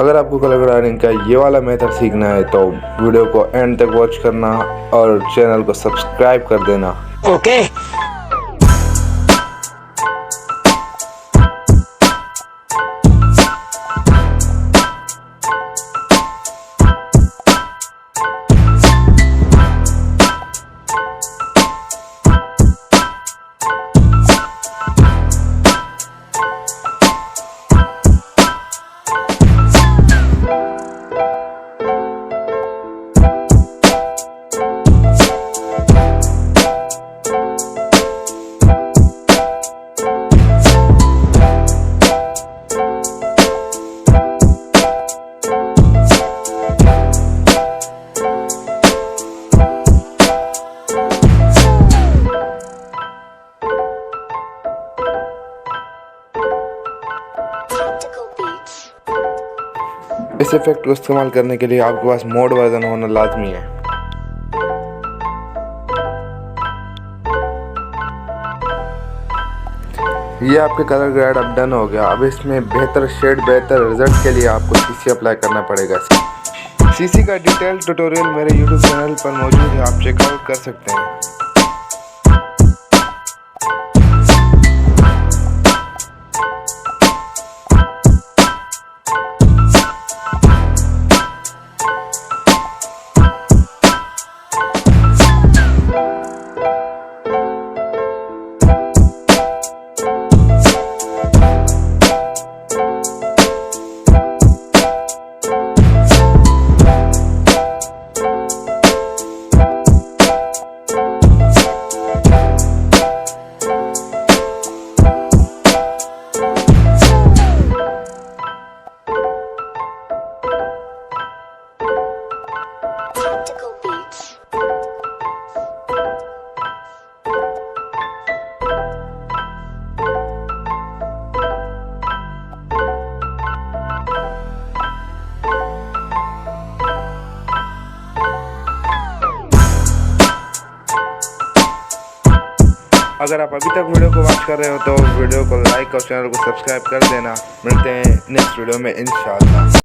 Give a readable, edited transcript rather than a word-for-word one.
अगर आपको colour grading का ये वाला मेथड सीखना है तो वीडियो को एंड तक वॉच करना और चैनल को सब्सक्राइब कर देना। ओके। इस इफेक्ट को इस्तेमाल करने के लिए आपके पास मोड वर्जन होना लाजमी है। ये आपके कलर ग्रेड अब डन हो गया। अब इसमें बेहतर शेड, बेहतर रिजल्ट के लिए आपको सीसी अप्लाई करना पड़ेगा। सीसी का डिटेल ट्यूटोरियल मेरे यूट्यूब चैनल पर मौजूद है, आप चेकआउट कर सकते हैं। अगर आप अभी तक वीडियो को वॉच कर रहे हो तो वीडियो को लाइक और चैनल को सब्सक्राइब कर देना। मिलते हैं नेक्स्ट वीडियो में इंशाअल्लाह।